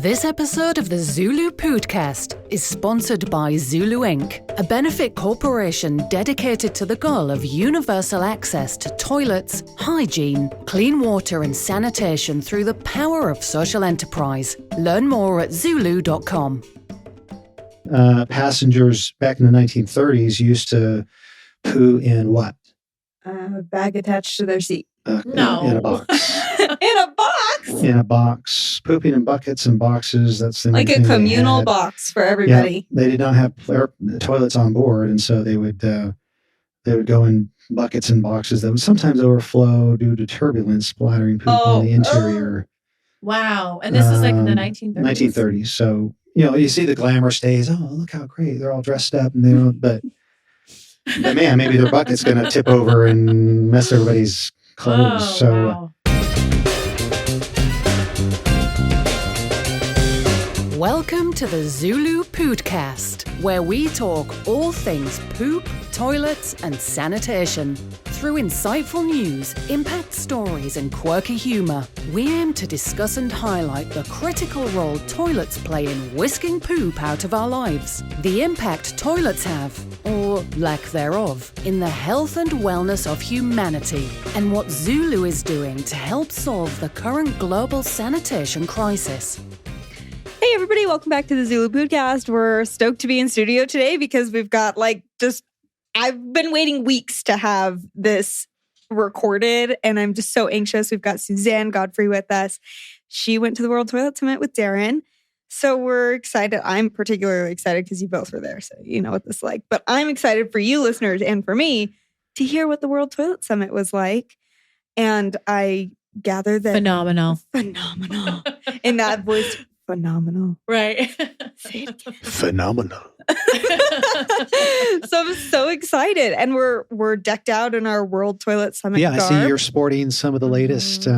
This episode of the ZuLoo Poodcast is sponsored by ZuLoo Inc., a benefit corporation dedicated to the goal of universal access to toilets, hygiene, clean water and sanitation through the power of social enterprise. Learn more at ZuLoo.com. Passengers back in the 1930s used to poo in what? A bag attached to their seat. No. In a box. In a box? In a box. Pooping in buckets and boxes. That's the like a communal box for everybody. Yeah, they did not have toilets on board, and so they would go in buckets and boxes that would sometimes overflow due to turbulence, splattering poop on the interior. Wow. And this is like in the 1930s. 1930s. So, you see the glamour stays. Oh, look how great. They're all dressed up, and they don't, but man, maybe their bucket's going to tip over and mess everybody's clothes. Oh, so, wow. Welcome to the ZuLoo Poodcast, where we talk all things poop, toilets, and sanitation. Through insightful news, impact stories, and quirky humour, we aim to discuss and highlight the critical role toilets play in whisking poop out of our lives, the impact toilets have, or lack thereof, in the health and wellness of humanity, and what ZuLoo is doing to help solve the current global sanitation crisis. Hey everybody, welcome back to the ZuLoo Poodcast. We're stoked to be in studio today because we've got I've been waiting weeks to have this recorded and I'm just so anxious. We've got Suzanne Godfrey with us. She went to the World Toilet Summit with Darren. So we're excited. I'm particularly excited because you both were there, so you know what this is like. But I'm excited for you listeners and for me to hear what the World Toilet Summit was like. And I gather that... Phenomenal. In that voice... Phenomenal. Right. Say it again. Phenomenal. So I'm so excited. And we're decked out in our World Toilet Summit garb. I see you're sporting some of the latest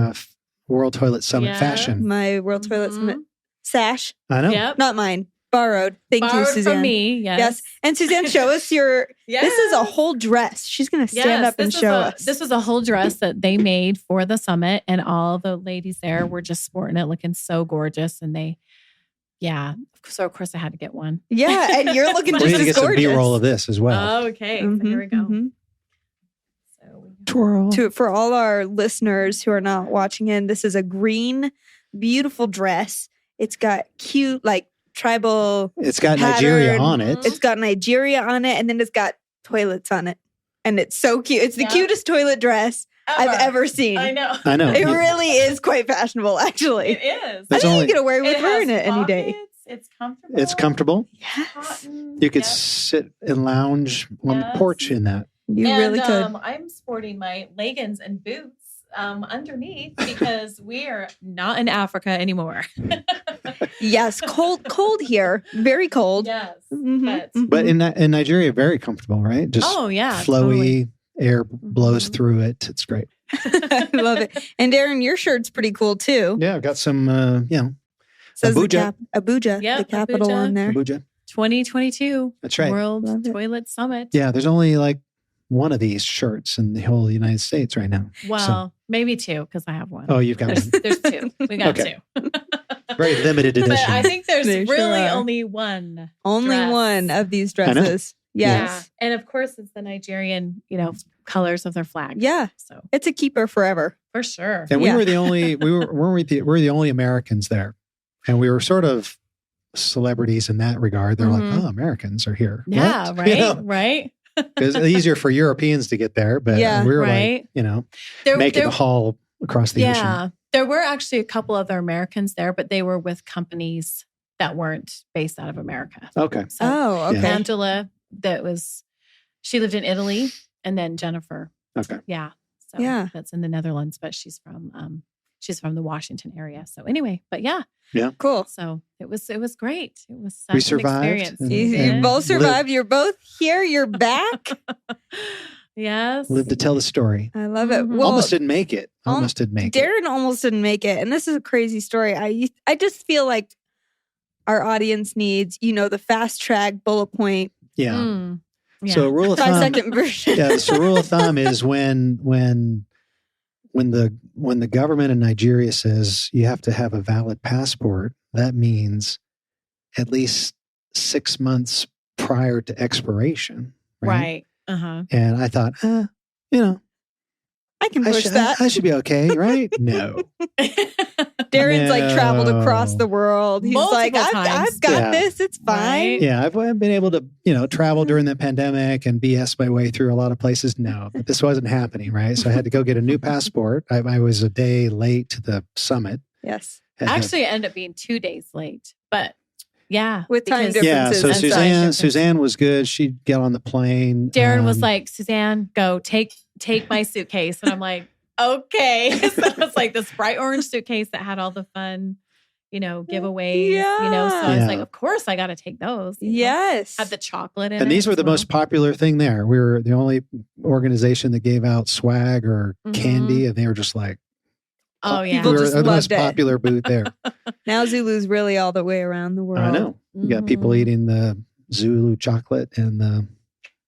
World Toilet Summit fashion. My World Toilet Summit sash. I know. Yep. Not mine. Borrowed. Thank you, Suzanne. From me, yes. And Suzanne, show us your... Yes. This is a whole dress. She's going to stand up and show us. This was a whole dress that they made for the summit, and all the ladies there were just sporting it, looking so gorgeous. And so of course I had to get one. Yeah, and you're looking We just need to as get some gorgeous. B-roll of this as well. Oh, okay. So here we go. Mhm. So Twirl. For all our listeners who are not watching in, this is a green, beautiful dress. It's got cute, tribal It's got pattern. Nigeria on it. It's got Nigeria on it, and then it's got toilets on it. And it's so cute. It's the cutest toilet dress I've ever seen. I know. It really is quite fashionable, actually. It is. I think you get away with wearing it any day. Pockets, it's comfortable. It's comfortable. Yes. Cotton. You could Yep. sit and lounge on the porch in that. You really could. I'm sporting my leggings and boots underneath because we are not in Africa anymore. Yes, cold here. Very cold. Yes. Mhm. But in Nigeria, very comfortable, right? Just flowy flowy air blows through it. It's great. I love it. And Darren, your shirt's pretty cool too. Yeah, I've got some, Says Abuja. Abuja, Yep, the capital Abuja. on there. Abuja. 2022 That's right. World Love it. Toilet Summit. Yeah, there's only one of these shirts in the whole United States right now. Well, maybe two because I have one. Oh, you've got one. There's two. We got Okay. two. Very limited But edition. I think there's They sure really are. only one. Only dress. one of these I know. dresses. Yes. Yeah. And of course, it's the Nigerian, colors of their flag. Yeah. So It's a keeper forever. for sure. And we Yeah. were the only, we were the only Americans there. And we were sort of celebrities in that regard. They're Mhm. like, oh, Americans are here. Yeah. What? Right. Right. Because it's easier for Europeans to get there. But Yeah, we were right. making the haul across the ocean. There were actually a couple other Americans there, but they were with companies that weren't based out of America. Okay. So Oh, okay. Yeah. Angela, she lived in Italy, and then Jennifer. Okay. Yeah. So Yeah. that's in the Netherlands, but she's from the Washington area. So anyway, but yeah. Cool. So it was great. It was such We an survived. experience. And- You and both survived. You're both here. You're back. Yes. Lived to tell the story. I love it. Mhm. Well, Almost didn't make it. Darren almost didn't make it. And this is a crazy story. I just feel like our audience needs, the fast track bullet point Yeah. Mm. Yeah. So rule of 5 thumb. second version. Yeah. So rule of thumb is when when the government in Nigeria says you have to have a valid passport, that means at least 6 months prior to expiration. Right. Uh-huh. And I thought, you know, I can push that. I should be okay, right? No. Darren's like traveled across the world. He's Multiple like, I've got this. It's fine. Right. Yeah, I've been able to, travel during the pandemic and BS my way through a lot of places. No, but this wasn't happening, right? So I had to go get a new passport. I was a day late to the summit. Yes. Actually, it ended up being 2 days late, but yeah. With time because- differences. Yeah, so and Suzanne was good. She'd get on the plane. Darren was like, Suzanne, go take my suitcase. And I'm like, okay. So it was like this bright orange suitcase that had all the fun, giveaways, So I was like, of course I got to take those. Yes. Had the chocolate in it. and these were as the well. most popular thing there. We were the only organization that gave out swag or candy, and they were just like, Oh, yeah. People we were just the most loved it. popular booth there. Now ZuLoo's really all the way around the world. I know. You got people Mhm. eating the ZuLoo chocolate and the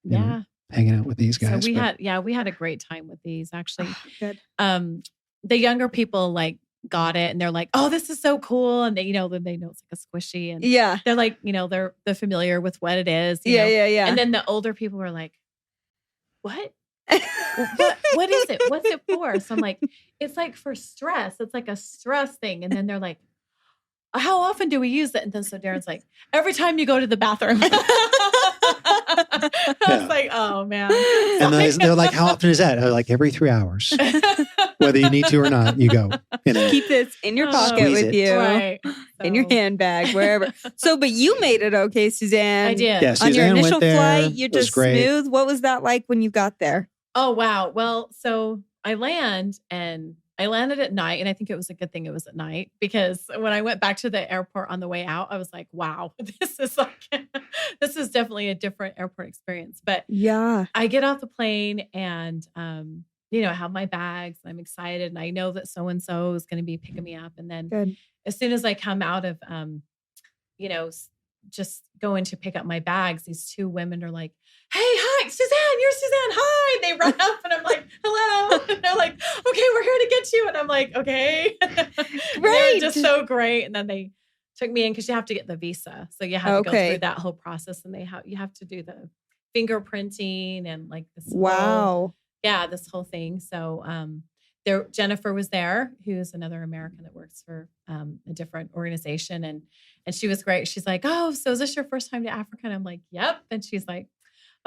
Yeah. hanging out with these guys. So we but- had a great time with these actually. Good. The younger people like got it and they're like, oh, this is so cool. And they, then they know it's like a squishy and Yeah. they're like, they're familiar with what it is. you Yeah. know? Yeah. Yeah. And then the older people were like, what? What is it? What's it for? So I'm like, it's like for stress. It's like a stress thing. And then they're like, how often do we use it? And then so Darren's like, every time you go to the bathroom. I was like, oh man. and they're like, how often is that? I'm like, every 3 hours. Whether you need to or not, you go. Keep this in your pocket Squeeze with it. you. Right. In your So- handbag, wherever. But you made it okay, Suzanne. I did. Yeah, On Suzanne your initial went there. flight, you're was just great. smooth. What was that like when you got there? Oh, wow. Well, so I landed at night, and I think it was a good thing it was at night because when I went back to the airport on the way out, I was like, wow, this is definitely a different airport experience. But Yeah. I get off the plane and, I have my bags and I'm excited and I know that so-and-so is going to be picking me up. And then Good. as soon as I come out of, just going to pick up my bags, these two women are like, hey, hi, Suzanne, you're Suzanne. Hi. They run up and I'm like, hello. And they're like, okay, we're here to get you. And I'm like, okay. They're Great. just so great. And then they took me in because you have to get the visa. So you have to go Okay. through that whole process and you have to do the fingerprinting and like this Wow. this whole thing. So Jennifer was there, who's another American that works for a different organization. And she was great. She's like, oh, so is this your first time to Africa? And I'm like, yep. And she's like,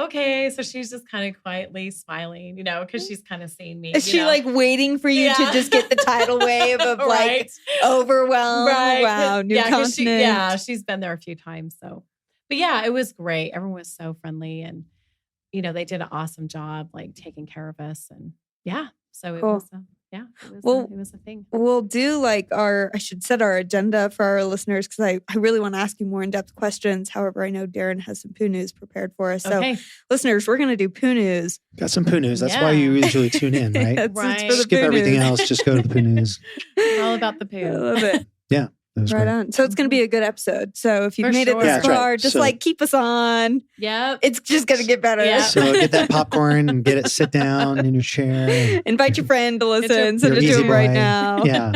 okay. So she's just kind of quietly smiling, because she's kind of seeing me. Is she like waiting for you to Yeah. just get the tidal wave of like Right. overwhelm? Right. Wow. New 'cause continent. she's been there a few times. So, but yeah, it was great. Everyone was so friendly and, they did an awesome job, like taking care of us. And yeah, so it Cool. was, it was a thing. We'll do I should set our agenda for our listeners because I really want to ask you more in-depth questions. However, I know Darren has some poo news prepared for us. So Okay. listeners, we're going to do poo news. Got some poo news. That's why you usually tune in, right? It's Right. for the Skip poo everything news. else. Just go to the poo news. All about the I poo. love it. That was Right great. on. So it's going to be a good episode. So if you've For made it sure. this Yeah, that's right. far, just So- keep us on. Yep. It's just going to get better. Yeah. So get that popcorn and get it, sit down in your chair. Invite your friend to listen. Send Your it to easy him right boy. now. Yeah.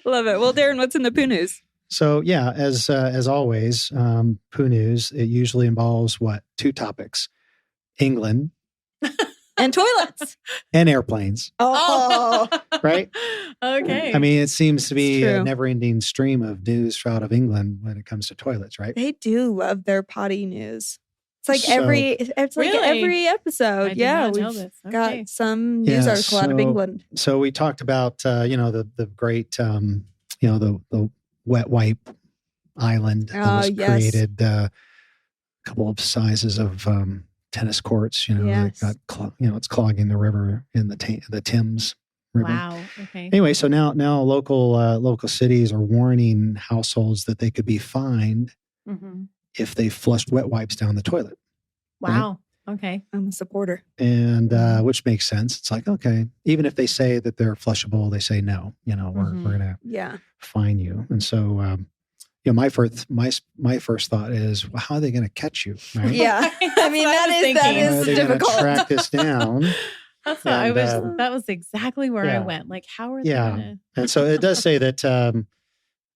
Love it. Well, Darren, what's in the poo news? So yeah, as always, poo news, it usually involves what? 2 topics: England And toilets. and airplanes, Oh. right? Okay. I mean, it seems to be It's a true. never-ending stream of news out of England when it comes to toilets, right? They do love their potty news. It's like So- every Really? every episode. I did Yeah, not know we've this. Okay. got some news Yeah, article out of so- England. So we talked about the great the wet wipe island that Oh, was yes. created, a couple of sizes of tennis courts. Yes. That got it's clogging the river in the Thames River. Wow. Okay. Anyway, so now local cities are warning households that they could be fined Mhm. if they flushed wet wipes down the toilet, Wow. Okay. I'm a supporter. and which makes sense. It's like, okay, even if they say that they're flushable, they say no. Mhm. We're gonna Yeah. fine you. And so, my first thought is, well, how are they going to catch you? Right? Yeah. I mean, That's what I was that thinking. is How are they gonna difficult. track this down? That's what I And, was. That was exactly where I yeah. went. Like, how are they Yeah. gonna? And so it does say that,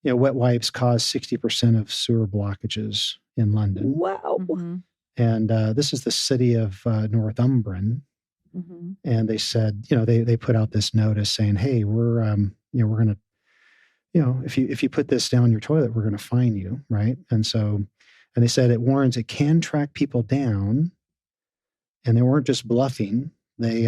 wet wipes cause 60% of sewer blockages in London. Wow. Mhm, And this is the city of Northumberland. mhm. And they said, they put out this notice saying, hey, we're going to, if you put this down your toilet, we're going to fine you. Right. And they said it warns it can track people down. And they weren't just bluffing. They,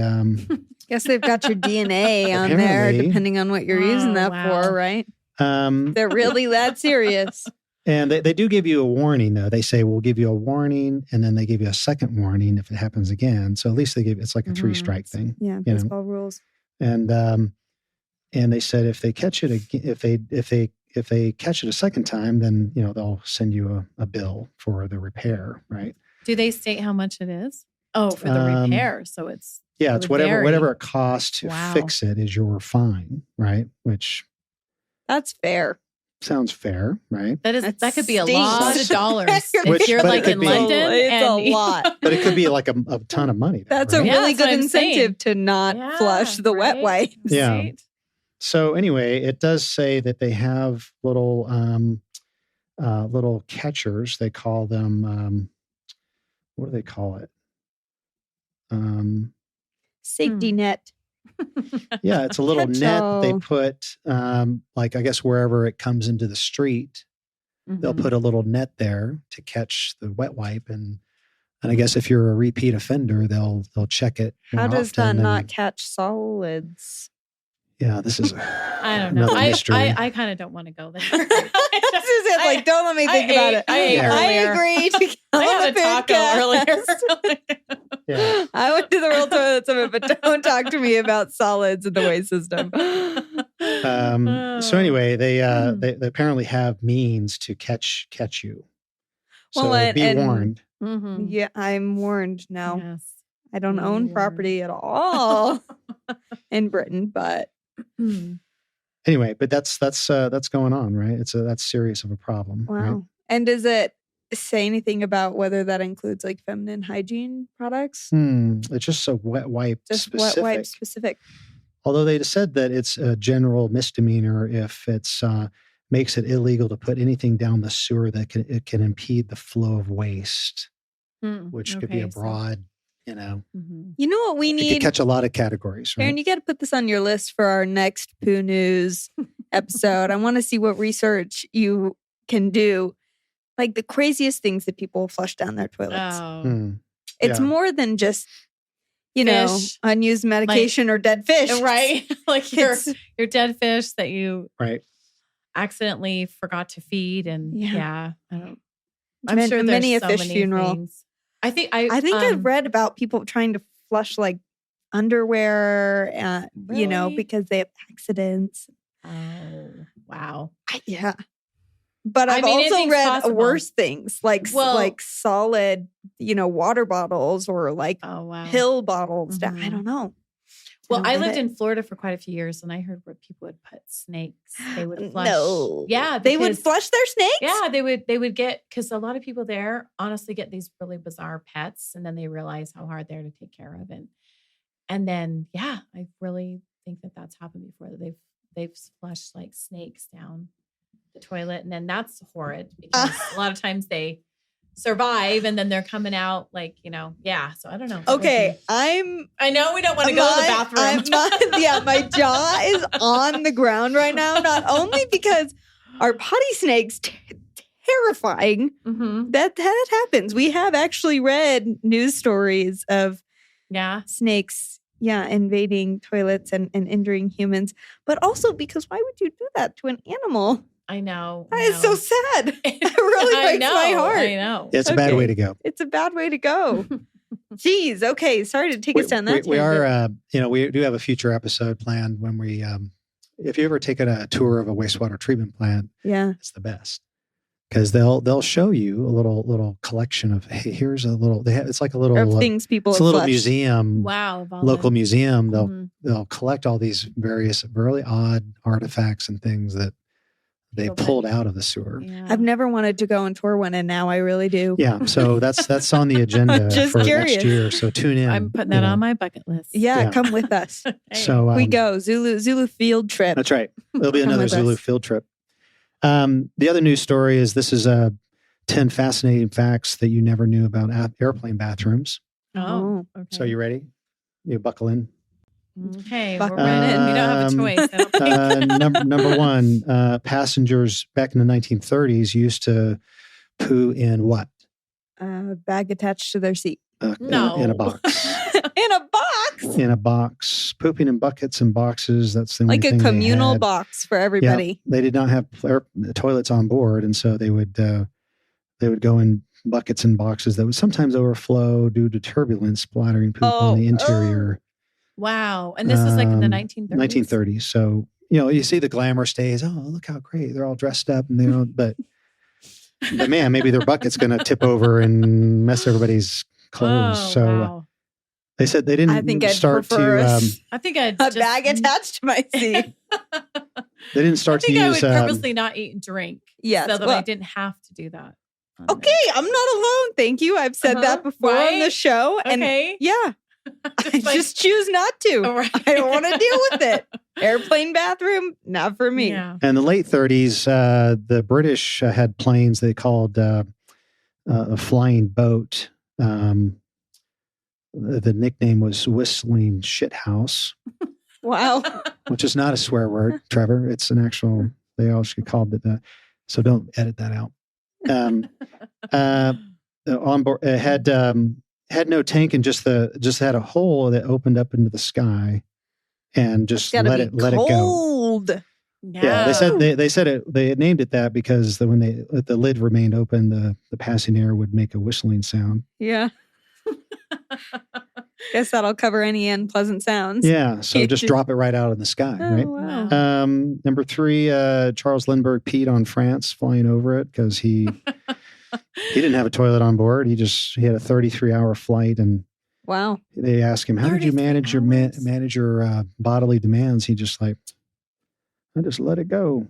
Guess they've got your DNA on there, Apparently. depending on what you're using that for, right? They're really that serious. And they do give you a warning, though. They say, we'll give you a warning, and then they give you a second warning if it happens again. So at least it's like a 3-strike thing. Yeah, baseball rules. And they said if they catch it, if they catch it a second time, then, they'll send you a bill for the repair, right? Do they state how much it is? Oh, for the repair. So it's it's whatever it costs to Wow. fix it is your fine, right? Which That's fair. sounds fair, right? that could be a stinks. lot of dollars Which- if you're but it like could in be- London. It's and a lot. But it could be like a ton of money. That's right? a Yeah, really that's what good I'm saying. incentive to not Yeah, flush the wet right? wipe. Yeah. Right? So anyway, it does say that they have little catchers. They call them what do they call it? Safety net. Yeah, it's a little net that they Catch-all. put I guess wherever it comes into the street, they'll Mhm. put a little net there to catch the wet wipe, and I guess if you're a repeat offender, they'll check it. How more does that often not and- catch solids? Yeah, this is. I don't know. another mystery. I kind of don't want to go there. Suzanne's like, don't let me think about it. I ate Yeah. I earlier. agree to come I on had the a taco podcast. earlier. Yeah. I went to the World Toilet Summit, but don't talk to me about solids in the waste system. So anyway, they Hmm. they apparently have means to catch you. So Well, be and- warned. Mhm. Yeah, I'm warned now. Yes. I don't be own warned. property at all in Britain, but Anyway, but that's going on, right? That's serious of a problem. wow. Right? And does it say anything about whether that includes like feminine hygiene products? It's just so wet wipe Just specific. wet wipe specific. Although they said that it's a general misdemeanor if it's makes it illegal to put anything down the sewer that can impede the flow of waste, which could be a Okay, so- broad, Mhm. You know what we it could need? catch a lot of categories, right? Aaron, you got to put this on your list for our next Poo News episode. I want to see what research you can do. Like the craziest things that people flush down their toilets. Oh. Hmm. It's yeah. more than just, Fish. unused medication or dead fish. Right? Like your It's- dead fish that you Right. accidentally forgot to feed, and Yeah. I don't. I'm Man- sure there's many a so fish many funeral. things. I think I've read about people trying to flush like underwear, Really? because they have accidents. Oh wow! Yeah. But I've I mean, also anything's read possible. worse things like Well- solid, water bottles or like Oh wow! pill bottles. I Mhm. don't know. Well, don't I get lived it. in Florida for quite a few years, and I heard where people would put snakes. They would flush. No. Yeah, They would because- flush their snakes? Yeah, they would get, because a lot of people there honestly get these really bizarre pets, and then they realize how hard they're to take care of, and then I really think that that's happened before, that they've flushed like snakes down the toilet, and then that's horrid because a lot of times they survive and then they're coming out like, so I don't know. Okay, I know we don't want to go to the bathroom. My jaw is on the ground right now, not only because our potty snake's terrifying. Mhm. That happens. We have actually read news stories of Yeah. snakes, invading toilets and injuring humans. But also because why would you do that to an animal? I know. That is so sad. It really breaks my heart. I know. It's a bad Okay. way to go. It's a bad way to go. Jeez. Okay. Sorry to take us down that. we tangent. are, we do have a future episode planned when we, if you ever taken a tour of a wastewater treatment plant, Yeah. it's the best because they'll show you a little collection of, hey, here's a little, it's like a little, Of things people it's have a little flushed. museum, Wow. of all local the- museum. Mhm. They'll collect all these various really odd artifacts and things that they pulled out of the sewer. Yeah. I've never wanted to go and tour one, and now I really do. Yeah, so that's on the agenda Just for curious. next year. So tune in. I'm putting that on my bucket list. Yeah, come with us. Hey. So We go ZuLoo field trip. That's right. There'll be Come another with ZuLoo us. field trip. The other news story is this is 10 fascinating facts that you never knew about airplane bathrooms. Oh, okay. So you ready? You buckle in. Okay, Buckle we're running. We don't have a choice. I don't think. Number one, passengers back in the 1930s used to poo in what? Bag attached to their seat. No. In a box. In a box? In a box. Pooping in buckets and boxes. That's the only Like a thing they communal had. box for everybody. They did not have toilets on board, and so they would go in buckets and boxes that would sometimes overflow due to turbulence, splattering poop on the interior. Wow. And this was like in the 1930s? 1930s. So, you see the glamour stays. Oh, look how great. They're all dressed up. And but man, maybe their bucket's going to tip over and mess everybody's clothes. Oh, so wow. they said they didn't I think I'd start prefer to... I think I'd a just, bag attached to my seat. they didn't I start to think I would use... purposely not eat and drink Yes. so that well, I didn't have to do that. okay, I'm not alone. Thank you. I've said that before on the Right? show. And Okay. yeah, I like- just choose not to. All right. I don't want to deal with it. Airplane bathroom, not for me. Yeah. In the late 30s, the British had planes they called a flying boat. The nickname was Whistling Shithouse, Wow. which is not a swear word, Trevor. It's an actual, they also called it that. So don't edit that out. On board, it had no tank and just had a hole that opened up into the sky and just Gotta let be it go. cold. Yeah, they said they named it that because when the lid remained open, the passing air would make a whistling sound. Yeah. Guess that'll cover any unpleasant sounds. Yeah, so just drop it right out in the sky, Oh, right? wow. Number 3, Charles Lindbergh peed on France flying over it because he didn't have a toilet on board. He had a 33-hour flight, and Wow. they asked him, "How did you 33 manage your bodily demands?" He just I just let it go.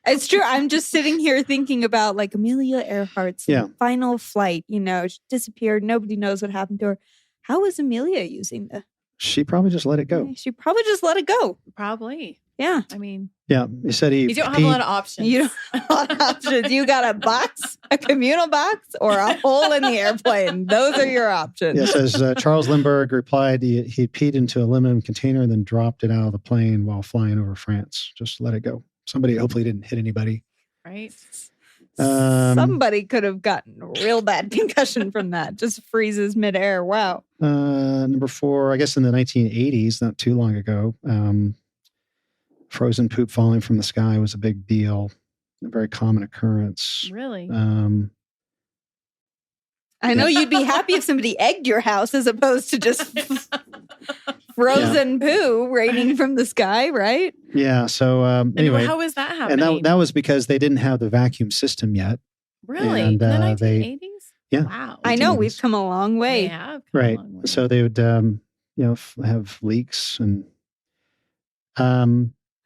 It's true. I'm just sitting here thinking about like Amelia Earhart's final flight. She disappeared. Nobody knows what happened to her. How was Amelia using the? She probably just let it go. She probably just let it go. Probably. Yeah. I mean, Yeah, he said you don't have a lot of options. You don't have a lot of options. You got a box, a communal box, or a hole in the airplane. Those are your options. Yeah, it says Charles Lindbergh replied he peed into an aluminum container and then dropped it out of the plane while flying over France. Just let it go. Somebody hopefully didn't hit anybody. Right. Somebody could have gotten a real bad concussion from that. Just freezes midair. Wow. Number 4, I guess in the 1980s, not too long ago, frozen poop falling from the sky was a big deal, a very common occurrence. Really? I know you'd be happy if somebody egged your house as opposed to just frozen poo raining from the sky, right? Yeah. So anyway, how is that happening? and that was because they didn't have the vacuum system yet. Really? And, in the 1980s? Yeah. Wow. I know we've come a long way. Yeah. Right. So they would, have leaks and.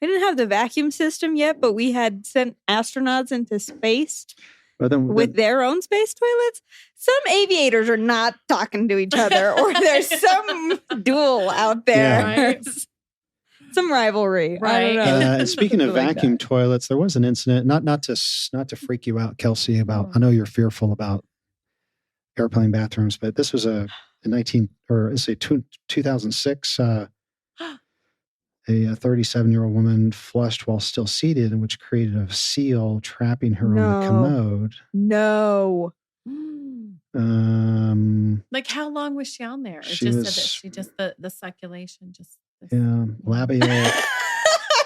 We didn't have the vacuum system yet, but we had sent astronauts into space with their own space toilets. Some aviators are not talking to each other, or there's some duel out there. Yeah. Right. Some rivalry. Right. I don't know. And speaking of Like vacuum that. toilets, there was an incident. Not to freak you out, Kelsey. About I know you're fearful about airplane bathrooms, but this was a 2006. A 37-year-old woman flushed while still seated, and which created a seal trapping her on the commode. No. Like, how long was she on there? It She just was- said that she just the circulation just. Yeah, labial.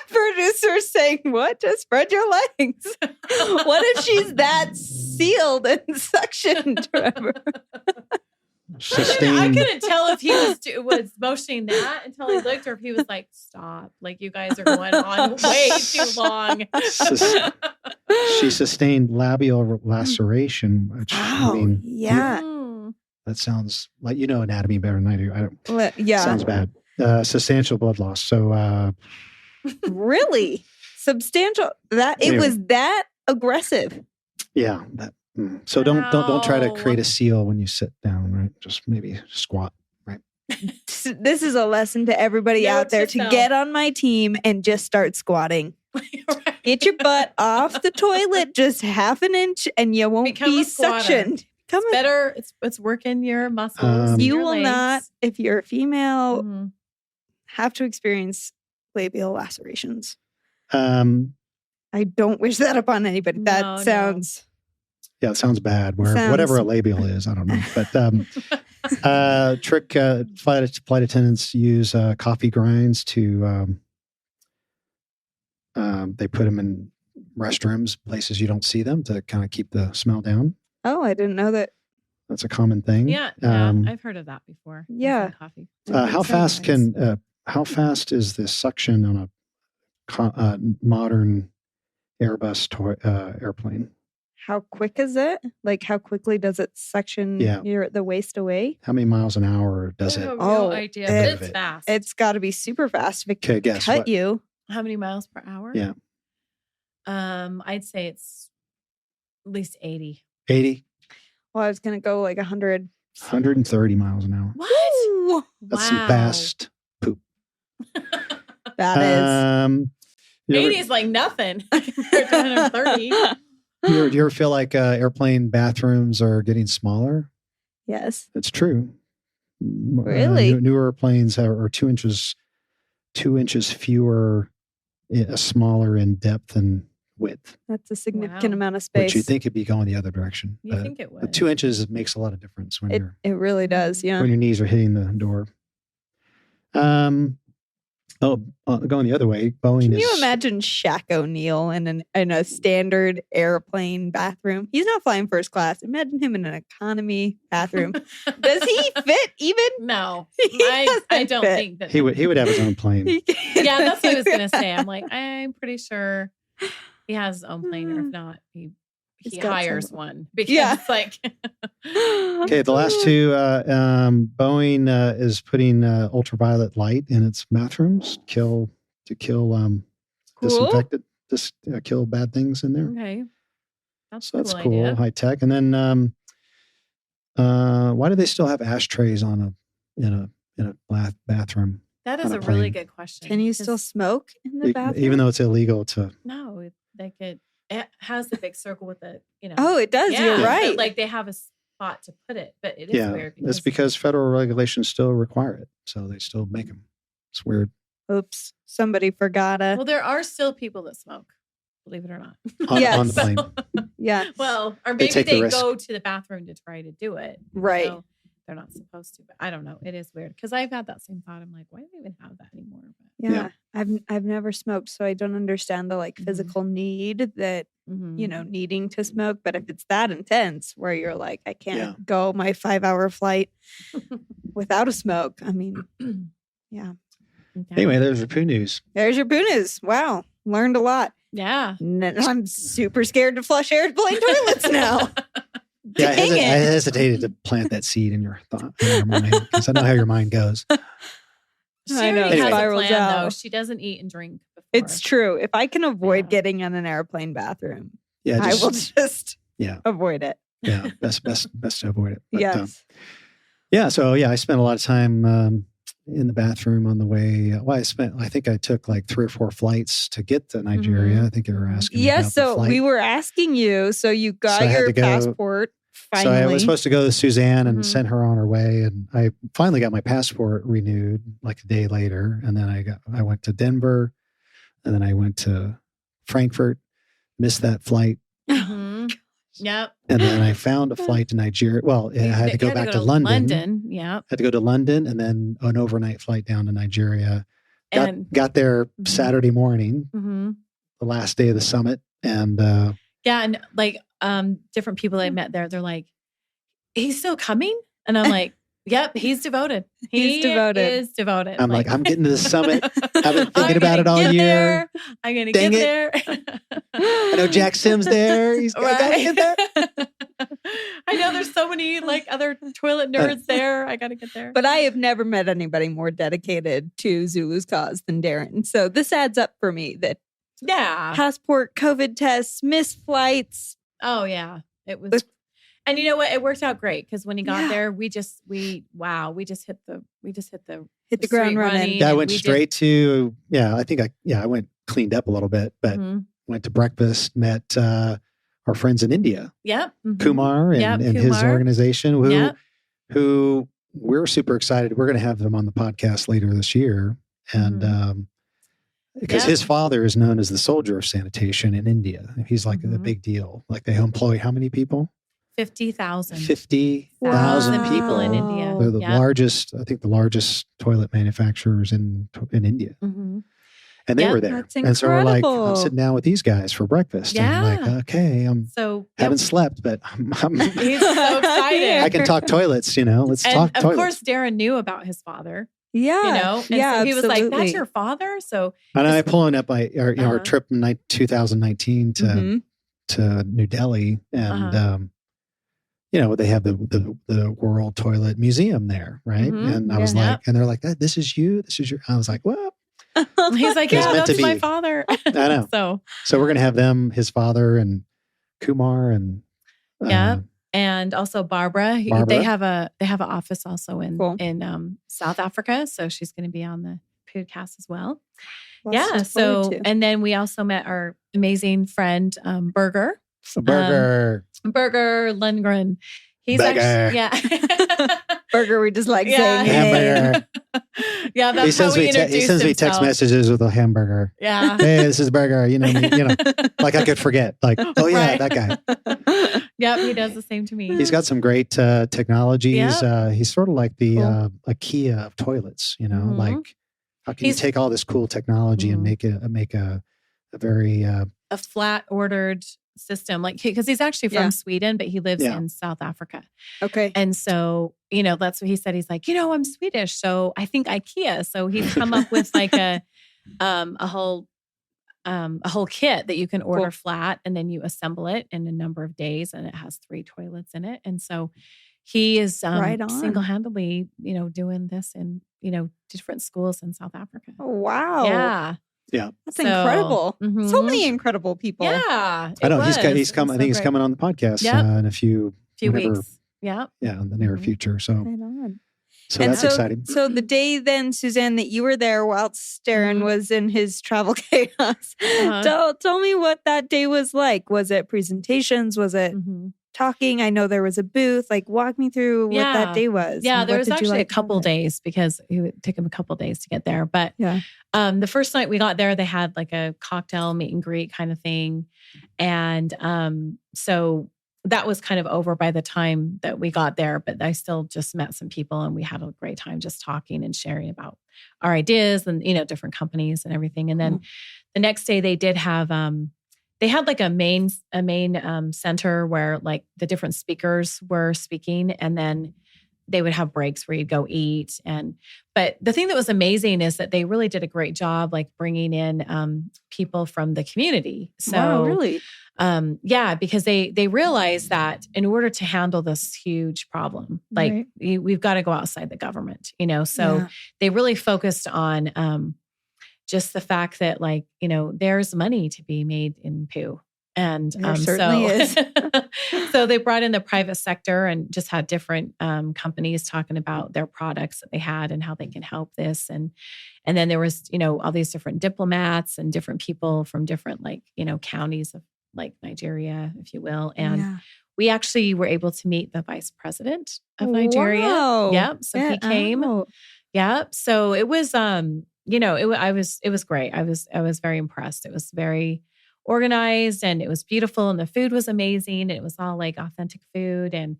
Producer saying, "What? Just spread your legs." What if she's that sealed and suctioned, Trevor? I Sustained. couldn't tell if he was motioning that until he looked, or if he was like, "Stop! Like, you guys are going on way too long." She sustained labial laceration, which I mean, Yeah. that sounds like anatomy better than I do. Yeah. Sounds bad. Substantial blood loss. So Really? substantial. That it Anyway. was that aggressive. Yeah. So don't try to create a seal when you sit down, right? Just maybe squat, right? This is a lesson to everybody Note out there to to self. get on my team and just start squatting. Right. Get your butt off the toilet just half an inch and you won't Become be a squatter. suctioned. It's better. It's working your muscles. You your will legs. not, if you're a female, Mhm. have to experience labial lacerations. Um, I don't wish that upon anybody. That No. sounds yeah, it sounds bad. Sounds- Whatever a labial is, I don't know. But trick flight attendants use coffee grinds to. They put them in restrooms, places you don't see them, to kind of keep the smell down. Oh, I didn't know that. That's a common thing. Yeah, I've heard of that before. Yeah. Instant coffee. How fast is the suction on a modern Airbus airplane? How quick is it? Like, how quickly does it suction the waste away? How many miles an hour does I it? have no Oh, idea, it- but it's fast. It's got to be super fast if it Okay, can guess cut what? you. How many miles per hour? Yeah. I'd say it's at least 80. 80, Well, I was going to go like 100. 130 miles an hour. What? Ooh, That's some fast poop. that is. You 80 ever, is like nothing compared to 130. you ever feel like airplane bathrooms are getting smaller? Yes. It's true. Really? Newer planes are 2 inches fewer, smaller in depth and width. That's a significant Wow. amount of space. Which you think it'd be going the other direction. You But think it the would? 2 inches makes a lot of difference when It really does. Yeah. when your knees are hitting the door. Going the other way, Boeing Can is. you imagine Shaq O'Neal in a standard airplane bathroom? He's not flying first class. Imagine him in an economy bathroom. Does he fit even? No, He I doesn't don't fit. think that. He would have his own plane. Yeah, that's what I was gonna say. I'm like, I'm pretty sure he has his own plane, or if not, he He's got hires some- one because Yeah. like Okay, the last two, Boeing is putting ultraviolet light in its bathrooms to kill disinfected, kill bad things in there. okay, that's So that's a cool, idea. high tech. And then, why do they still have ashtrays in a bathroom? That is on a a really plane? good question. Can you still 'cause- smoke in the bathroom? Even though it's illegal to. No, they could. It has the big circle with the Oh, it does. Yeah, You're but, right. like they have a spot to put it, but it is Yeah, weird. that's because federal regulations still require it, so they still make them. It's weird. Oops, somebody forgot well, there are still people that smoke, believe it or not. On, Yes. on the plane. Yeah, Well, or They maybe take the they risk. go to the bathroom to try to do it. Right. So they're not supposed to, but I don't know. It is weird because I've had that same thought. I'm like, why do they even have that anymore? But, yeah. I've never smoked, so I don't understand the Mhm. physical need that needing to smoke. But if it's that intense, where you're like, I can't go my 5-hour flight without a smoke. I mean, yeah. Okay. Anyway, there's your poo news. There's your poo news. Wow, learned a lot. Yeah. I'm super scared to flush airplane toilets now. Yeah, I Dang it. hesitated to plant that seed in your thought, in your mind, because I know how your mind goes. She I know, already has a spirals plan, out. though. She doesn't eat and drink before. It's true. If I can avoid Yeah. getting in an airplane bathroom, Yeah, I will just Yeah. avoid it. yeah, best to avoid it. But, Yes. so I spent a lot of time in the bathroom on the way. I think I took like 3 or 4 flights to get to Nigeria. Mhm. I think you were asking me Yes. about the So flight. we were asking you. So you got So I had your to go- passport So finally. I was supposed to go to Suzanne and Mhm. send her on her way, and I finally got my passport renewed like a day later. And then I went to Denver, and then I went to Frankfurt, missed that flight, Mhm. Yep. and then I found a flight to Nigeria. Well, I had to go You back to London. Yep. Had to go to London, and then an overnight flight down to Nigeria. And Got there Mhm. Saturday morning, mhm. the last day of the summit, and Yeah, and like different people I met there, they're like, he's still coming? And I'm like, yep, he's devoted. He's devoted. Is devoted. I'm like, I'm getting to the summit. I've been thinking I'm about it gonna all get year. there. I'm gonna Dang get it. there. I know Jack Sim's there. I gotta get there. I know there's so many like other toilet nerds there. I gotta get there. But I have never met anybody more dedicated to Zulu's cause than Darren. So this adds up for me that passport COVID tests, missed flights. Oh yeah, it was. And you know what? It worked out great because when he got there, we just hit the ground running. Yeah, I went straight to I think I went cleaned up a little bit, but went to breakfast, met our friends in India. Yep. Kumar and his organization who we're super excited. We're going to have them on the podcast later this year. And because his father is known as the soldier of sanitation in India. He's like a big deal. Like they employ how many people? 50,000. 50,000 people in India. They're the largest, I think the largest toilet manufacturers in India. And they were there. And so we're like, I'm sitting down with these guys for breakfast. Yeah. And I'm like, okay, haven't slept, but he's so excited. I can talk toilets, let's talk toilets. Of course, Darren knew about his father. Yeah. And so he was like, that's your father? So. And I'm pulling up our trip in 2019 to New Delhi. And, they have the World Toilet Museum there, right? And I was like, and they're like, this is you? This is your, I was like, well. He's like, that's my father. I know. So we're going to have them, his father and Kumar and. And also Barbara. They have an office also in South Africa. So she's going to be on the podcast as well. So, and then we also met our amazing friend, Berger. Berger Lundgren. He's actually, Berger, we just like saying hamburger. That's how we introduced He sends me text messages with a hamburger. Yeah. Hey, this is Berger. Like I could forget. Like, oh yeah, that guy. Yep, he does the same to me. He's got some great technologies. He's sort of like the IKEA of toilets. Like how can you take all this cool technology and make a very a flat ordered system, like because he's actually from Sweden, but he lives in South Africa. Okay. And so, that's what he said. He's like, I'm Swedish, so I think IKEA. So he's come up with like a whole kit that you can order flat, and then you assemble it in a number of days, and it has 3 toilets in it. And so he is single-handedly, doing this in different schools in South Africa. Oh, wow. Yeah. That's incredible. So many incredible people. Yeah. I know he's coming. I think he's coming on the podcast in a few weeks. Yeah. Yeah. In the near future. So, so and that's exciting. So the day then, Suzanne, that you were there whilst Darren was in his travel chaos, tell me what that day was like. Was it presentations? Was it talking? I know there was a booth. Like, walk me through what that day was. Yeah, there was actually a couple days because it took him a couple days to get there. But the first night we got there, they had like a cocktail meet and greet kind of thing. And so that was kind of over by the time that we got there. But I still just met some people and we had a great time just talking and sharing about our ideas and, different companies and everything. And then the next day they did have... they had like a main center where like the different speakers were speaking, and then they would have breaks where you'd go eat. But the thing that was amazing is that they really did a great job, like bringing in people from the community. So wow, really? Because they realized that in order to handle this huge problem, like we've got to go outside the government, So they really focused on just the fact that like, there's money to be made in poo. And there certainly is. So they brought in the private sector and just had different companies talking about their products that they had and how they can help this. And then there was, all these different diplomats and different people from different like, counties of like Nigeria, if you will. And we actually were able to meet the vice president of Nigeria. Wow. Yep. So he came. Yep. So it was, it was great. I was very impressed. It was very organized and it was beautiful and the food was amazing. And it was all like authentic food and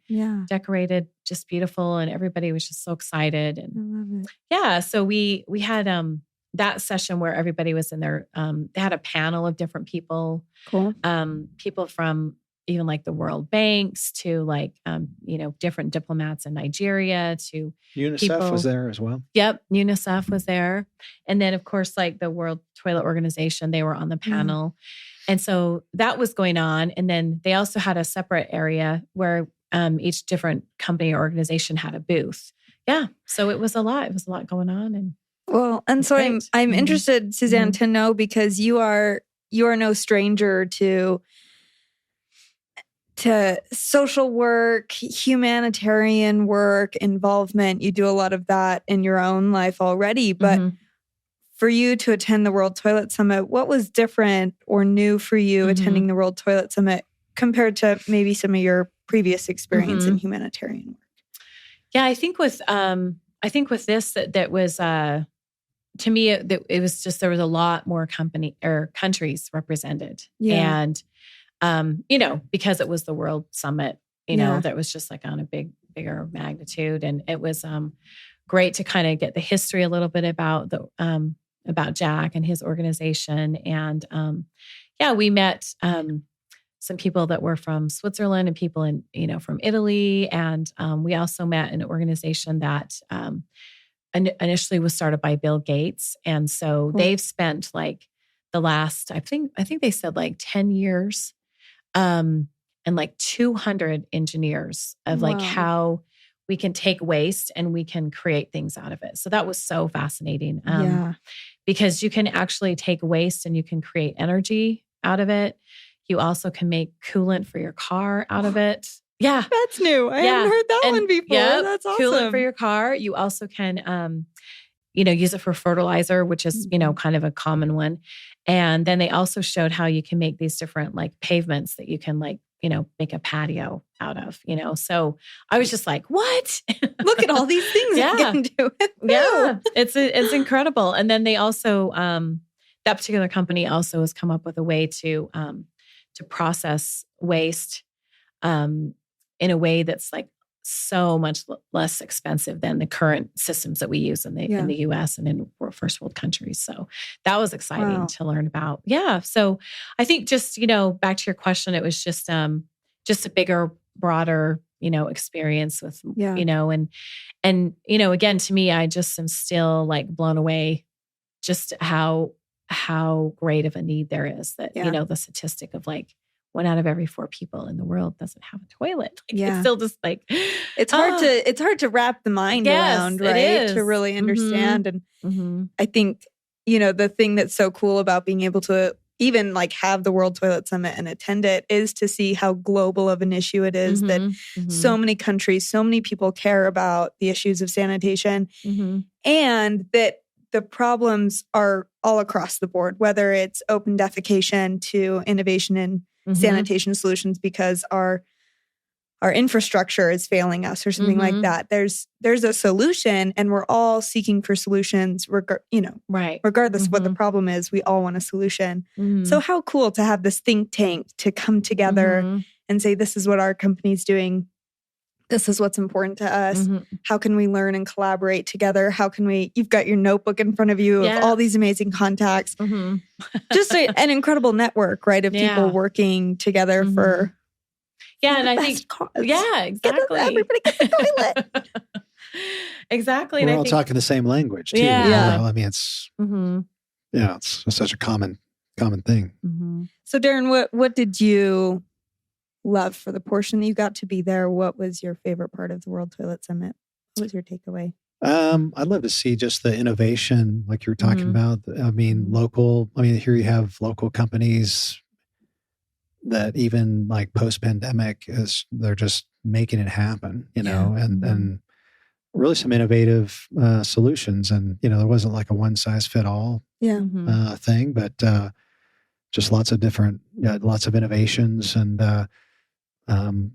decorated just beautiful. And everybody was just so excited. And I love it. So we had that session where everybody was in there. They had a panel of different people. Cool. People from even like the World Banks to like, different diplomats in Nigeria to UNICEF was there as well. Yep. UNICEF was there. And then of course, like the World Toilet Organization, they were on the panel. And so that was going on. And then they also had a separate area where each different company or organization had a booth. Yeah. So it was a lot. It was a lot going on. And so I'm interested, Suzanne, to know because you are you are no stranger to social work, humanitarian work, involvement. You do a lot of that in your own life already. But for you to attend the World Toilet Summit, what was different or new for you attending the World Toilet Summit compared to maybe some of your previous experience in humanitarian work? Yeah, I think with this that was to me it was just there was a lot more countries represented, and because it was the World Summit, that was just like on a bigger magnitude, and it was great to kind of get the history a little bit about Jack and his organization, and we met some people that were from Switzerland and people from Italy. And we also met an organization that initially was started by Bill Gates. And so they've spent like the last, I think they said like 10 years and like 200 engineers of like how we can take waste and we can create things out of it. So that was so fascinating because you can actually take waste and you can create energy out of it. You also can make coolant for your car out of it. Yeah. That's new. I haven't heard that one before. That's awesome. Coolant for your car. You also can, use it for fertilizer, which is, kind of a common one. And then they also showed how you can make these different like pavements that you can like, make a patio out of, So I was just like, what? Look at all these things I can do. Yeah. It's incredible. And then they also, that particular company also has come up with a way to process waste in a way that's like so much less expensive than the current systems that we use in the US and in first world countries. So that was exciting to learn about. Yeah. So I think just, back to your question, it was just a bigger, broader, experience with, and again, to me, I just am still like blown away just how great of a need there is that, the statistic of like 1 out of every 4 people in the world doesn't have a toilet. It's still just like, it's hard to wrap the mind around, right? To really understand. And I think, the thing that's so cool about being able to even like have the World Toilet Summit and attend it is to see how global of an issue it is that so many countries, so many people care about the issues of sanitation and that the problems are all across the board, whether it's open defecation to innovation in sanitation solutions because our infrastructure is failing us or something like that. There's a solution and we're all seeking for solutions, regardless of what the problem is, we all want a solution. So how cool to have this think tank to come together and say, this is what our company's doing. This is what's important to us. How can we learn and collaborate together? You've got your notebook in front of you of all these amazing contacts. Just an incredible network, right? Of people working together for and I think, cause. Yeah, exactly. Everybody get the toilet. Exactly. We're and all talking the same language too. Yeah. I mean, it's, it's such a common thing. So Darren, what did you love for the portion that you got to be there? What was your favorite part of the World Toilet Summit? What was your takeaway? I'd love to see just the innovation, like you were talking about. I mean, here you have local companies that even like post-pandemic they're just making it happen, and really some innovative solutions. And, there wasn't like a one size fit all thing, but just lots of different, lots of innovations. And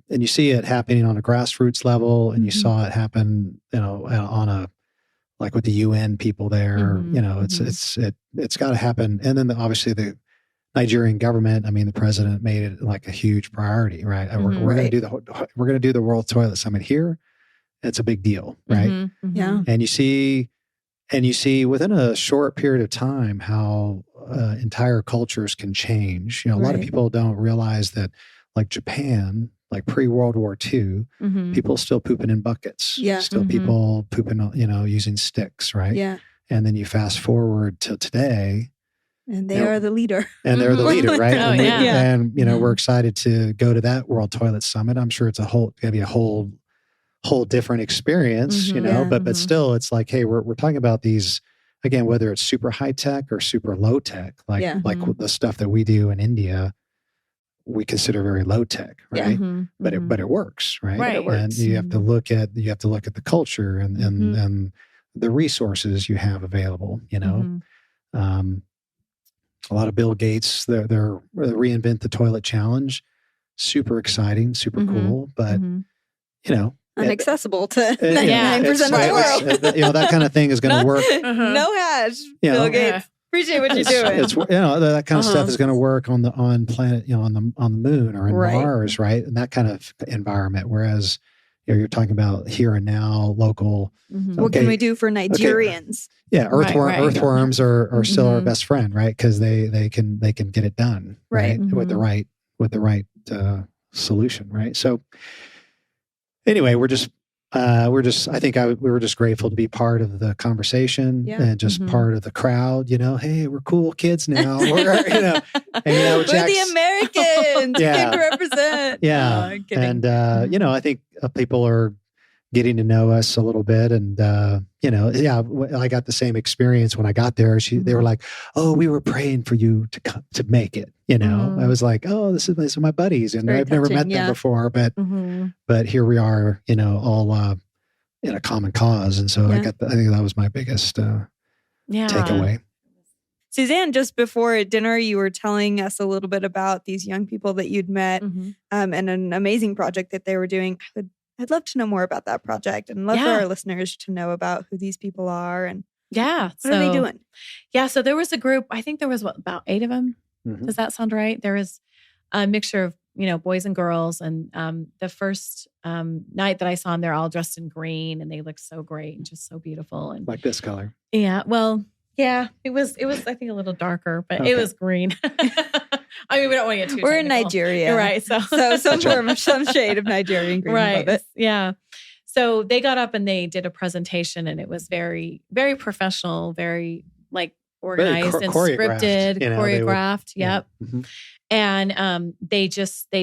you see it happening on a grassroots level, and you saw it happen, on a, like with the UN people there, it's got to happen. And then obviously the Nigerian government, I mean, the president made it like a huge priority, right? We're going to do the World Toilet Summit here. It's a big deal, right? Yeah. And you see within a short period of time how entire cultures can change. A lot of people don't realize that, like Japan, like pre-World War II, people still pooping in buckets. Yeah. Still people pooping, using sticks, right? Yeah. And then you fast forward to today. And they are the leader. And they're the leader, right? Oh, we're excited to go to that World Toilet Summit. I'm sure it's going to be a whole different experience, but still it's like, hey, we're talking about these again, whether it's super high tech or super low tech, like the stuff that we do in India, we consider very low tech, right? But it works, right? Right. It works. And you have to look at the culture and the resources you have available. You know, a lot of Bill Gates, they're reinvent the toilet challenge, super exciting, super cool, but you know, inaccessible to 99% of the world. You know, that kind of thing is going to work. No hash, Bill Gates. Appreciate what you're doing. It's you know, that kind of stuff is going to work on planet, you know, on the moon or in Mars, right? And that kind of environment. Whereas, you know, you're talking about here and now, local. What can we do for Nigerians? Okay. Yeah, earthworms are still our best friend, right? Because they can get it done, right? With the right solution, right? So anyway, we were just grateful to be part of the conversation and just part of the crowd. You know, hey, we're cool kids now. We're hanging out with we're the Americans. Came to represent. Yeah, and you know, I think people are getting to know us a little bit, and you know, I got the same experience when I got there. They were like, "Oh, we were praying for you to make it." You know, I was like, "Oh, these are my buddies," and I've never met them before, but here we are, you know, all in a common cause, and so I think that was my biggest takeaway. Suzanne, just before dinner, you were telling us a little bit about these young people that you'd met, and an amazing project that they were doing. I'd love to know more about that project, and love for our listeners to know about who these people are and what are they doing? Yeah, so there was a group. I think there was about 8 of them. Does that sound right? There was a mixture of, you know, boys and girls. And the first night that I saw them, they're all dressed in green, and they looked so great and just so beautiful. And like this color. Yeah. Well, yeah. It was I think a little darker, but it was green. I mean, we don't want to get too We're technical. in Nigeria. You're right. So some shade of Nigerian green. Right. Love it. Yeah. So they got up and they did a presentation, and it was very, very professional, very like organized and scripted, choreographed. Yep. And they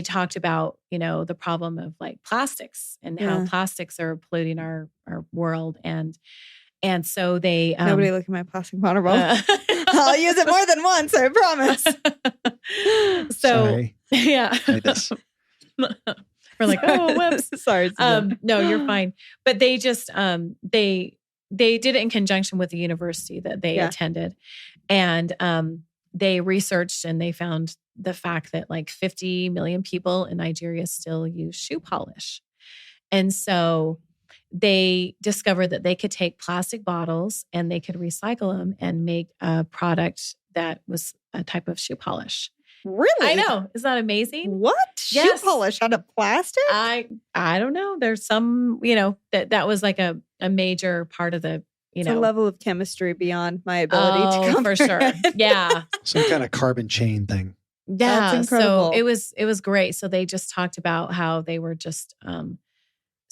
talked about, you know, the problem of like plastics and how plastics are polluting our world. And so they nobody look at my plastic water bottle. I'll use it more than once, I promise. So sorry. Yeah. Like this. We're like, oh, whoops. Sorry. No, you're fine. But they just they did it in conjunction with the university that they attended. And they researched and they found the fact that like 50 million people in Nigeria still use shoe polish. And so they discovered that they could take plastic bottles and they could recycle them and make a product that was a type of shoe polish. Really? I know. Isn't that amazing? What? Yes. Shoe polish out of plastic? I don't know. There's some, you know, that was like a major part of the, you know. It's a level of chemistry beyond my ability to comprehend. For sure. Yeah. Some kind of carbon chain thing. Yeah. That's incredible. So it was great. So they just talked about how they were just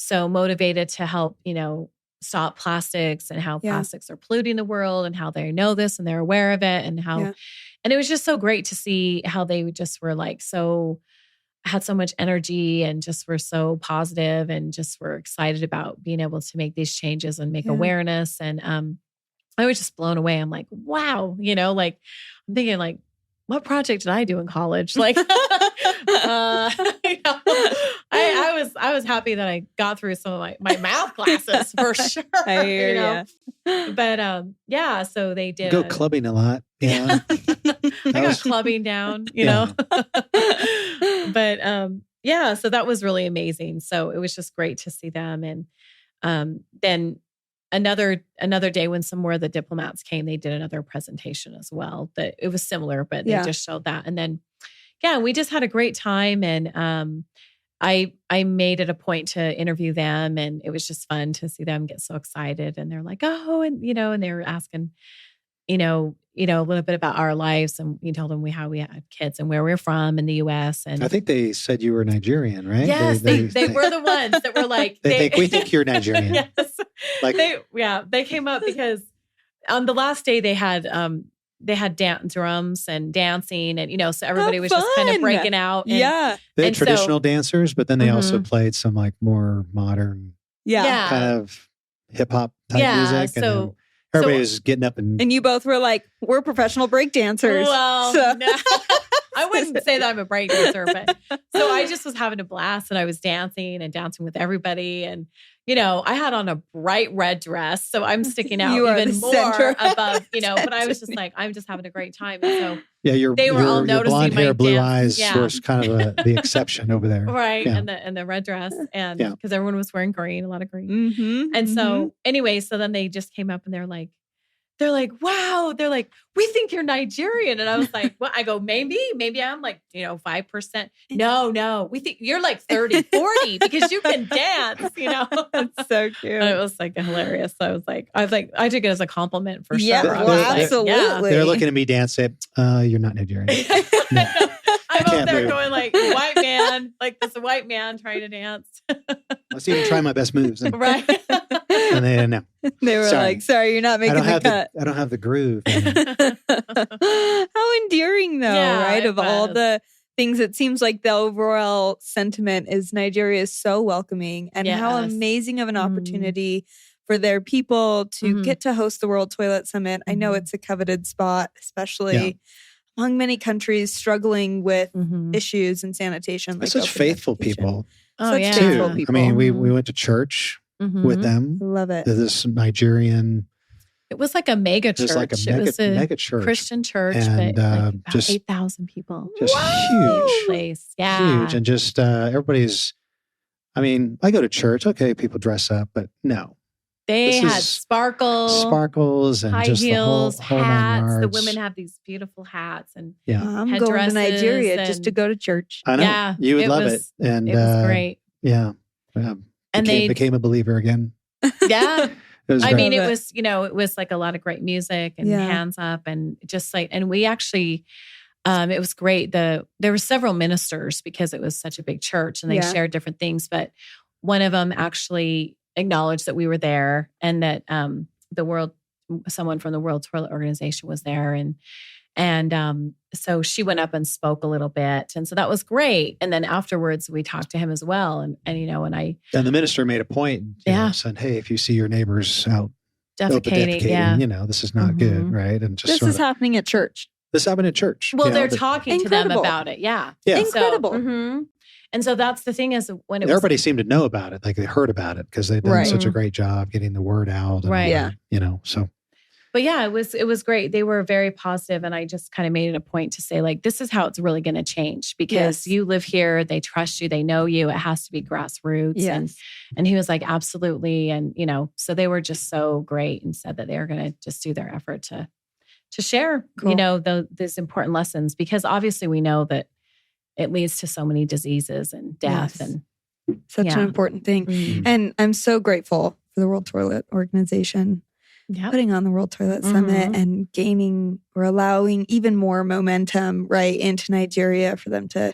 so motivated to help, you know, stop plastics and how plastics are polluting the world and how they know this and they're aware of it and how, and it was just so great to see how they just were like, had so much energy and just were so positive and just were excited about being able to make these changes and make awareness. And I was just blown away. I'm like, wow, you know, like I'm thinking like, what project did I do in college? Like, you know, I was happy that I got through some of my math classes for sure. I hear you know? But so they did. Go clubbing a lot. Yeah. I got clubbing down, you know. But so that was really amazing. So it was just great to see them. And then another day when some more of the diplomats came, they did another presentation as well. That it was similar, but they just showed that. And then we just had a great time. And I made it a point to interview them, and it was just fun to see them get so excited. And they're like, oh, and you know, and they were asking, you know, a little bit about our lives, and we told them how we had kids and where we're from in the U.S. And I think they said you were Nigerian, right? Yes, they were the ones that were like, we think you're Nigerian. Yes, like they came up because on the last day they had drums and dancing, and you know, so everybody was just kind of breaking out. And, they had traditional dancers, but then they also played some like more modern, kind of hip hop type music. So Everybody was getting up and you both were like, we're professional break dancers. Well, So- no. I wouldn't say that I'm a break dancer, but so I just was having a blast and I was dancing with everybody. And, I had on a bright red dress. So I'm sticking out You are even the more center. above, but I was just like, I'm just having a great time. And so they were all your noticing blonde my hair, blue dance. eyes was kind of the exception over there. right. Yeah. And the red dress. And because everyone was wearing green, a lot of green. Mm-hmm, And so anyway, so then they just came up and they're like, wow. They're like, we think you're Nigerian. And I was like, well, I go, maybe I'm like, 5%. No, we think you're like 30, 40 because you can dance, That's so cute. And it was like hilarious. So I took it as a compliment for Yeah, sure. well, I was like, absolutely. They're looking at me dance. Say, you're not Nigerian. No. I'm can't out there move. going like white man, like this white man trying to dance. Let's even try my best moves. And Right. they didn't know. They were like, sorry, you're not making the cut. I don't have the groove. How endearing, though, Yeah, right? it Of all was. the things, it seems like the overall sentiment is Nigeria is so welcoming, and how Yes. amazing of an opportunity for their people to get to host the World Toilet Summit. I know it's a coveted spot, especially among many countries struggling with issues in sanitation. They're Like such open faithful defecation. people. Oh, Such yeah. faithful Too. people. I mean, we went to church with them. Love it. This Nigerian, It was like a mega church. just like a It was a mega church. Christian church, And, but like about just- 8,000 people. Just huge. Place. Yeah. Huge. And just everybody's, I mean, I go to church. Okay, people dress up, but no. They This had is sparkles and high just heels, the whole nine hats. The yards. women have these beautiful hats. And Yeah. I'm going to Nigeria headdresses just to and- go to church. I know. Yeah, You would it love was- it. And it was great. Yeah. And became a believer again. Yeah. It was I great. mean, Love it it. was, it was like a lot of great music and Yeah. hands up and just like, and we actually, it was great. There were several ministers because it was such a big church and they Yeah. shared different things, but one of them actually acknowledged that we were there and that someone from the World Toilet Organization was there. And so she went up and spoke a little bit. And so that was great. And then afterwards we talked to him as well. And And the minister made a point. Said, hey, if you see your neighbors out defecating, defecating, this is not good, right? And just This is happening at church. this happened at church. Well, you know, they're but talking to them Incredible. about it. Yeah. Yeah. Incredible. So, and so that's the thing is when it was, everybody seemed to know about it. Like they heard about it because they've done Right. such a great job getting the word out. And Right. all that, so. but yeah, it was great. They were very positive, and I just kind of made it a point to say like, this is how it's really going to change because Yes. you live here, they trust you, they know you. It has to be grassroots. Yes. And he was like, absolutely. And so they were just so great and said that they were going to just do their effort to share, Cool. these important lessons because obviously we know that it leads to so many diseases and death Yes. and Such Yeah. an important thing. And I'm so grateful for the World Toilet Organization yeah. putting on the World Toilet Summit and gaining or allowing even more momentum right into Nigeria for them to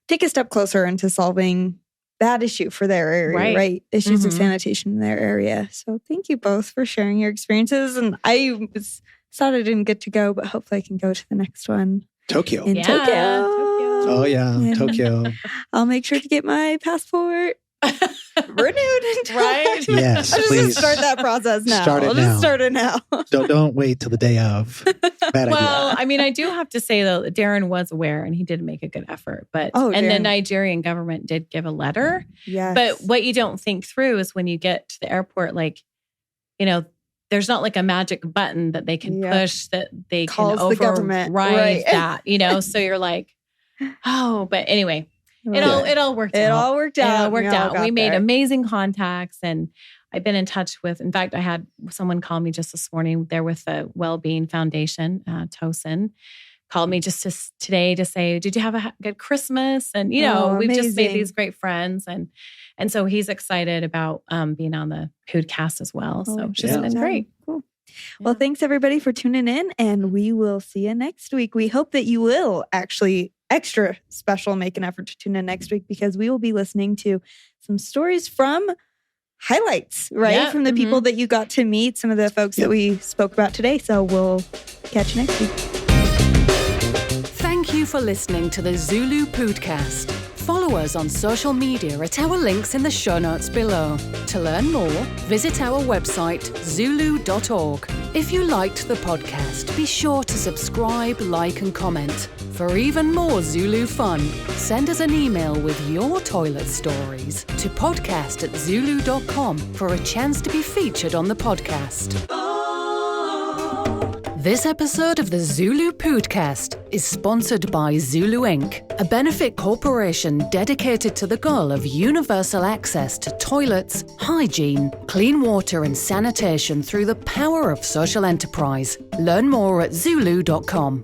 take a step closer into solving that issue for their area, right? Issues of sanitation in their area. So thank you both for sharing your experiences. And I was sad I didn't get to go, but hopefully I can go to the next one Tokyo. in Tokyo. Tokyo. Oh, yeah. Yeah. Tokyo. I'll make sure to get my passport renewed. Right? Yes, I'll please. just start that process now. Start it I'll now. just start it now. Don't wait till the day of. Bad Well, idea. I mean, I do have to say though, that Darren was aware and he did make a good effort. But Oh, and the Darren. Nigerian government did give a letter. Yes. But what you don't think through is when you get to the airport, like, there's not like a magic button that they can Yeah. push that they Calls can the government, override right. that, So you're like, oh, but anyway, it all worked out. It all worked out. It all worked We all out. got We made there. amazing contacts and I've been in touch with, in fact, I had someone call me just this morning. They're with the Wellbeing Foundation, Tosin, called me just today to say, did you have a good Christmas? And, we've just made amazing. these great friends. And so he's excited about being on the Poodcast as well. So it's just yeah. been great. Cool. Well, thanks everybody for tuning in, and we will see you next week. We hope that you will actually extra special make an effort to tune in next week because we will be listening to some stories from highlights, right? Yeah, From the people that you got to meet, some of the folks that we spoke about today. So we'll catch you next week. Thank you for listening to the ZuLoo Poodcast. Follow us on social media at our links in the show notes below. To learn more, visit our website, ZuLoo.org. If you liked the podcast, be sure to subscribe, like, and comment. For even more ZuLoo fun, send us an email with your toilet stories to podcast@zuloo.com for a chance to be featured on the podcast. This episode of the ZuLoo Poodcast is sponsored by ZuLoo Inc., a benefit corporation dedicated to the goal of universal access to toilets, hygiene, clean water and sanitation through the power of social enterprise. Learn more at ZuLoo.com.